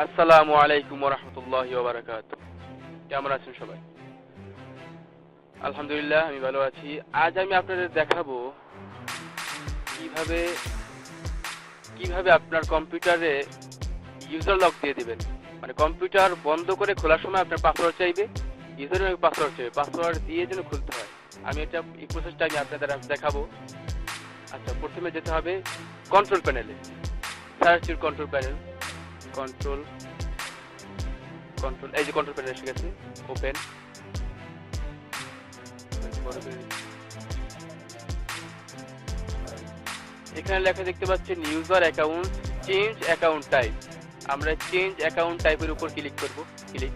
আসসালামু আলাইকুম ওয়া রাহমাতুল্লাহি ওয়া বারাকাতুহু। কেমন আছেন সবাই? আলহামদুলিল্লাহ আমি ভালো আছি। আজ আমি আপনাদের দেখাবো কিভাবে কিভাবে আপনার কম্পিউটারে ইউজার লক দিয়ে দিবেন। মানে কম্পিউটার বন্ধ করে খোলার সময় আপনার পাসওয়ার্ড চাইবে, ইউজার নেম পাসওয়ার্ড চাইবে, পাসওয়ার্ড দিয়ে যেন খুলতে হয়। আমি এই প্রসেসটা আমি আপনাদের দেখাবো। আচ্ছা, প্রথমে যেতে হবে কন্ট্রোল প্যানেলে। Search your control panel. Control control এই যে কন্ট্রোল প্যানেল এসে গেছে। ওপেন। এখানে লেখা দেখতে পাচ্ছেন user account, change account type. আমরা চেঞ্জ অ্যাকাউন্ট টাইপের উপর ক্লিক করব। ক্লিক।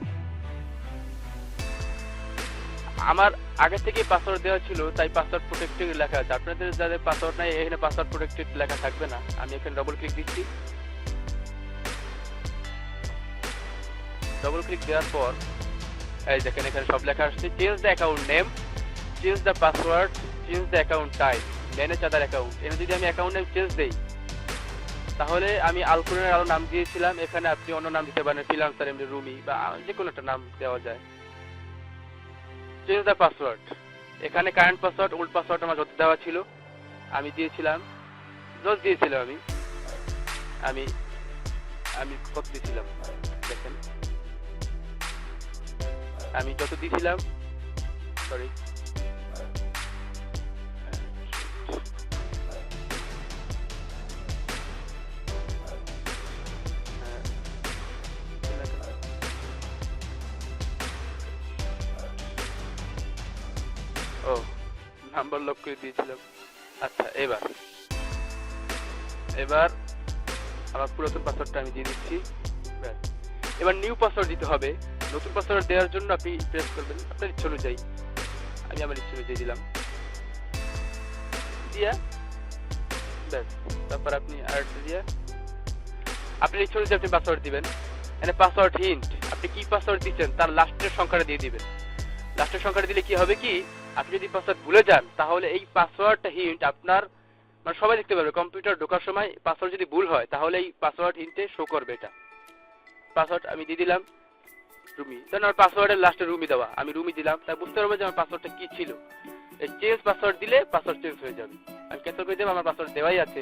আমার আগে থেকে পাসওয়ার্ড দেওয়া ছিল, তাই পাসওয়ার্ড প্রোটেক্টেড লেখা আছে। আপনাদের যাদের পাসওয়ার্ড নাই, এখানে পাসওয়ার্ড প্রোটেক্টেড লেখা থাকবে না। আমি এখানে ডবল ক্লিক দিচ্ছি। ডবল ক্লিক দেওয়ার পর এই দেখেন এখানে সব লেখা আসছে। Change the account name, change the password, change the account type, manage other account. এখানে যদি আমি অ্যাকাউন্ট নেম চেঞ্জ দেই, তাহলে আমি আলকুরের আরো নাম দিয়েছিলাম, এখানে আপনি অন্য নাম দিতে পারেন, ফ্রিল্যান্সার, এমনি রুমি বা যে কোনো একটা নাম দেওয়া যায়। চেঞ্জ দ্য পাসওয়ার্ড, এখানে কারেন্ট পাসওয়ার্ড, ওল্ড পাসওয়ার্ড আমার যত দেওয়া ছিল আমি দিয়েছিলাম, আমি আমি কত দিয়েছিলাম দেখেন, আমি যত দিয়েছিলাম, সরি ও নাম্বার লক করে দিয়েছিলাম। আচ্ছা, এবার আমার পুরাতন পাসওয়ার্ডটা আমি দিয়ে দিচ্ছি। এবার নিউ পাসওয়ার্ড দিতে হবে। নতুন পাসওয়ার্ড দেওয়ার জন্য আপনি প্রেস করবেন আপনার ইচ্ছা অনুযায়ী। আমি আমার ইচ্ছা অনুযায়ী দিলাম, দিয়া ব্যাস। তারপর আপনি আরেকটা দিয়া আপনার ইচ্ছা অনুযায়ী আপনি পাসওয়ার্ড দিবেন। এখানে পাসওয়ার্ড হিন্ট, আপনি কি পাসওয়ার্ড দিচ্ছেন তার লাস্টের সংখ্যাটা দিয়ে দিবেন। লাস্টের সংখ্যাটা দিলে কি হবে কি, আপনি যদি পাসওয়ার্ড ভুলে যান, তাহলে এই পাসওয়ার্ডটা হিন্ট আপনার মানে সবাই দেখতে পারবে। কম্পিউটার ঢোকার সময় পাসওয়ার্ড যদি ভুল হয়, তাহলে এই পাসওয়ার্ড হিন্টে শো করবে। এটা পাসওয়ার্ড আমি দিয়ে দিলাম রুমি, কারণ আমার পাসওয়ার্ডের লাস্টে রুমি দেওয়া, আমি রুমি দিলাম, তাই বুঝতে পারবো যে আমার পাসওয়ার্ডটা কি ছিল। এই চেঞ্জ পাসওয়ার্ড দিলে পাসওয়ার্ড চেঞ্জ হয়ে যাবে। আমি ক্যান্সেল করে দেবো, আমার পাসওয়ার্ড দেওয়াই আছে।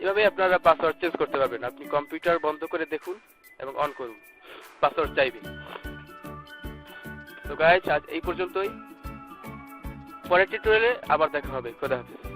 এভাবেই আপনারা পাসওয়ার্ড চেঞ্জ করতে পারবেন। আপনি কম্পিউটার বন্ধ করে দেখুন এবং অন করুন, পাসওয়ার্ড চাইবে। তো গাইস, আজ এই পর্যন্তই। পরের টিউটোরিয়ালে আবার দেখা হবে। খোদা হাফেজ।